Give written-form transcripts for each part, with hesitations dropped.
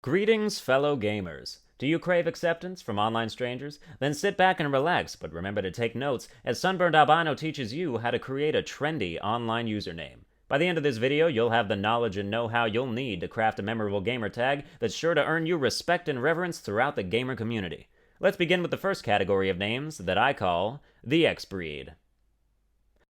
Greetings, fellow gamers. Do you crave acceptance from online strangers? Then sit back and relax, but remember to take notes as Sunburned Albino teaches you how to create a trendy online username. By the end of this video, you'll have the knowledge and know-how you'll need to craft a memorable gamer tag that's sure to earn you respect and reverence throughout the gamer community. Let's begin with the first category of names that I call the X-Breed.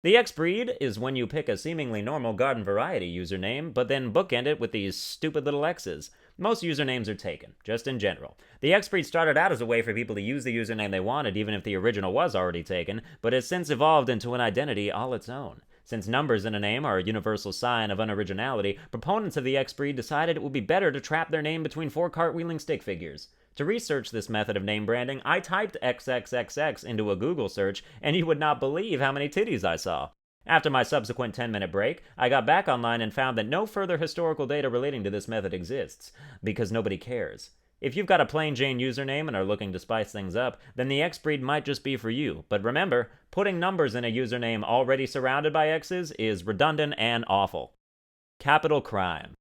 The X-Breed is when you pick a seemingly normal garden variety username, but then bookend it with these stupid little X's. Most usernames are taken, just in general. The X-Breed started out as a way for people to use the username they wanted even if the original was already taken, but has since evolved into an identity all its own. Since numbers in a name are a universal sign of unoriginality, proponents of the X-Breed decided it would be better to trap their name between four cartwheeling stick figures. To research this method of name branding, I typed XXXX into a Google search, and you would not believe how many titties I saw. After my subsequent 10-minute break, I got back online and found that no further historical data relating to this method exists, because nobody cares. If you've got a plain Jane username and are looking to spice things up, then the X-Breed might just be for you. But remember, putting numbers in a username already surrounded by X's is redundant and awful. Capital crime.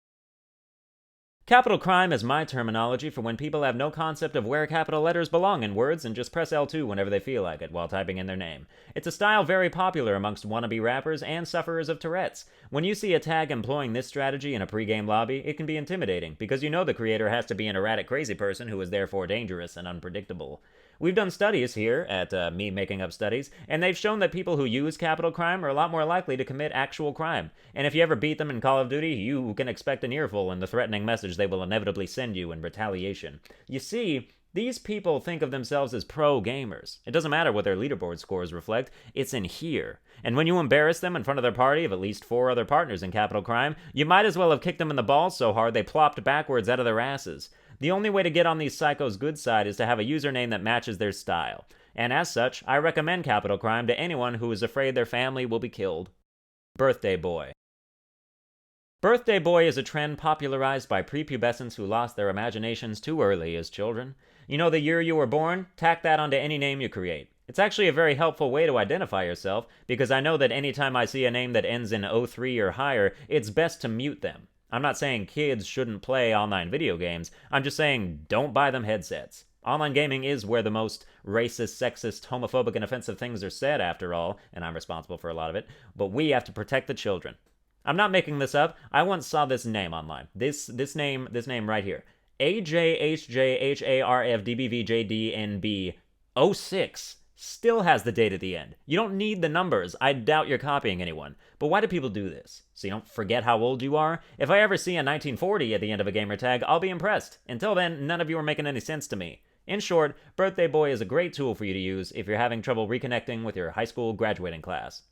Capital crime is my terminology for when people have no concept of where capital letters belong in words and just press L2 whenever they feel like it while typing in their name. It's a style very popular amongst wannabe rappers and sufferers of Tourette's. When you see a tag employing this strategy in a pre-game lobby, it can be intimidating, because you know the creator has to be an erratic crazy person who is therefore dangerous and unpredictable. We've done studies here at Me Making Up Studies, and they've shown that people who use capital crime are a lot more likely to commit actual crime. And if you ever beat them in Call of Duty, you can expect an earful in the threatening message they will inevitably send you in retaliation. You see, these people think of themselves as pro gamers. It doesn't matter what their leaderboard scores reflect, it's in here. And when you embarrass them in front of their party of at least 4 other partners in capital crime, you might as well have kicked them in the balls so hard they plopped backwards out of their asses. The only way to get on these psychos' good side is to have a username that matches their style. And as such, I recommend capital crime to anyone who is afraid their family will be killed. Birthday Boy. Birthday Boy is a trend popularized by prepubescents who lost their imaginations too early as children. You know the year you were born? Tack that onto any name you create. It's actually a very helpful way to identify yourself, because I know that anytime I see a name that ends in 03 or higher, it's best to mute them. I'm not saying kids shouldn't play online video games, I'm just saying don't buy them headsets. Online gaming is where the most racist, sexist, homophobic, and offensive things are said, after all, and I'm responsible for a lot of it, but we have to protect the children. I'm not making this up, I once saw this name online. This name right here. AJHJHARFDBVJDNB06 still has the date at the end. You don't need the numbers. I doubt you're copying anyone. But why do people do this? So you don't forget how old you are? If I ever see a 1940 at the end of a gamer tag, I'll be impressed. Until then, none of you are making any sense to me. In short, Birthday Boy is a great tool for you to use if you're having trouble reconnecting with your high school graduating class.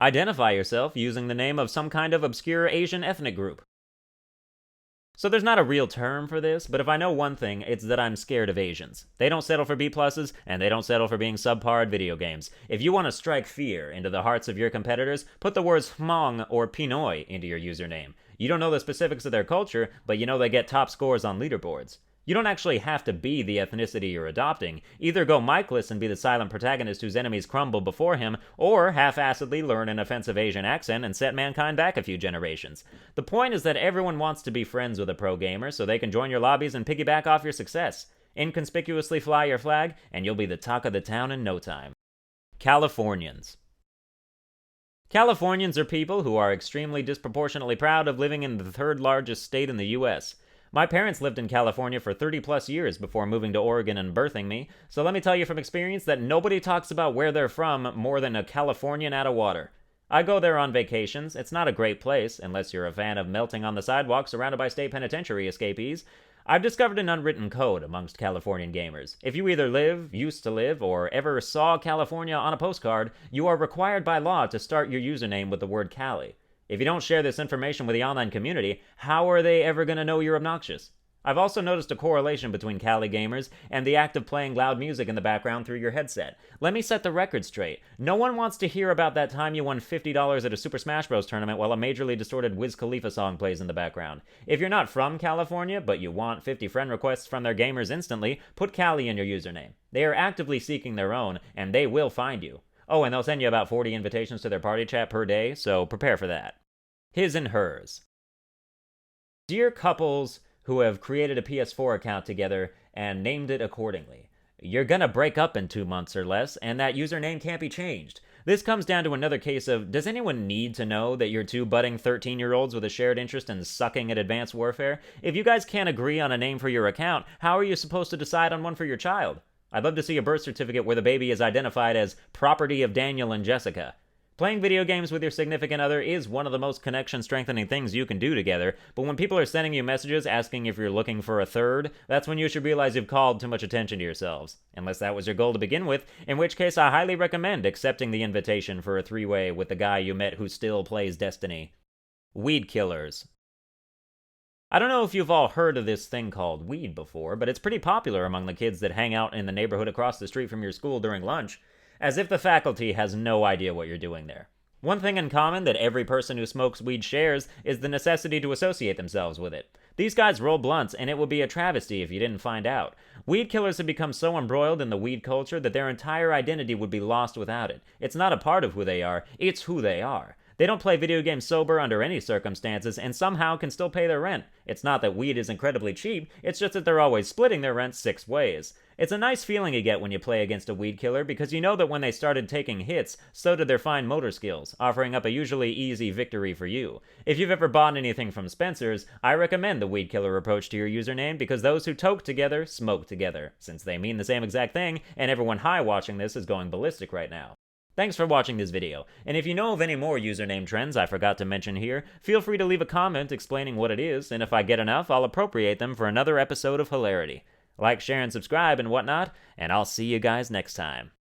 Identify yourself using the name of some kind of obscure Asian ethnic group. So there's not a real term for this, but if I know one thing, it's that I'm scared of Asians. They don't settle for B+, and they don't settle for being subpar at video games. If you want to strike fear into the hearts of your competitors, put the words Hmong or Pinoy into your username. You don't know the specifics of their culture, but you know they get top scores on leaderboards. You don't actually have to be the ethnicity you're adopting. Either go Mikeless and be the silent protagonist whose enemies crumble before him, or half-assedly learn an offensive Asian accent and set mankind back a few generations. The point is that everyone wants to be friends with a pro gamer so they can join your lobbies and piggyback off your success. Inconspicuously fly your flag, and you'll be the talk of the town in no time. Californians. Californians are people who are extremely disproportionately proud of living in the third largest state in the U.S. My parents lived in California for 30+ years before moving to Oregon and birthing me, so let me tell you from experience that nobody talks about where they're from more than a Californian out of water. I go there on vacations. It's not a great place, unless you're a fan of melting on the sidewalk surrounded by state penitentiary escapees. I've discovered an unwritten code amongst Californian gamers. If you either live, used to live, or ever saw California on a postcard, you are required by law to start your username with the word Cali. If you don't share this information with the online community, how are they ever going to know you're obnoxious? I've also noticed a correlation between Cali gamers and the act of playing loud music in the background through your headset. Let me set the record straight. No one wants to hear about that time you won $50 at a Super Smash Bros. Tournament while a majorly distorted Wiz Khalifa song plays in the background. If you're not from California, but you want 50 friend requests from their gamers instantly, put Cali in your username. They are actively seeking their own, and they will find you. Oh, and they'll send you about 40 invitations to their party chat per day, so prepare for that. His and hers. Dear couples who have created a PS4 account together and named it accordingly. You're gonna break up in 2 months or less, and that username can't be changed. This comes down to another case of, does anyone need to know that you're two budding 13-year-olds with a shared interest in sucking at Advanced Warfare? If you guys can't agree on a name for your account, how are you supposed to decide on one for your child? I'd love to see a birth certificate where the baby is identified as property of Daniel and Jessica. Playing video games with your significant other is one of the most connection-strengthening things you can do together, but when people are sending you messages asking if you're looking for a third, that's when you should realize you've called too much attention to yourselves. Unless that was your goal to begin with, in which case I highly recommend accepting the invitation for a three-way with the guy you met who still plays Destiny. Weed killers. I don't know if you've all heard of this thing called weed before, but it's pretty popular among the kids that hang out in the neighborhood across the street from your school during lunch. As if the faculty has no idea what you're doing there. One thing in common that every person who smokes weed shares is the necessity to associate themselves with it. These guys roll blunts, and it would be a travesty if you didn't find out. Weed killers have become so embroiled in the weed culture that their entire identity would be lost without it. It's not a part of who they are, it's who they are. They don't play video games sober under any circumstances and somehow can still pay their rent. It's not that weed is incredibly cheap, it's just that they're always splitting their rent 6 ways. It's a nice feeling you get when you play against a weed killer because you know that when they started taking hits, so did their fine motor skills, offering up a usually easy victory for you. If you've ever bought anything from Spencer's, I recommend the weed killer approach to your username because those who toke together, smoke together, since they mean the same exact thing, and everyone high watching this is going ballistic right now. Thanks for watching this video, and if you know of any more username trends I forgot to mention here, feel free to leave a comment explaining what it is, and if I get enough, I'll appropriate them for another episode of hilarity. Like, share, and subscribe and whatnot, and I'll see you guys next time.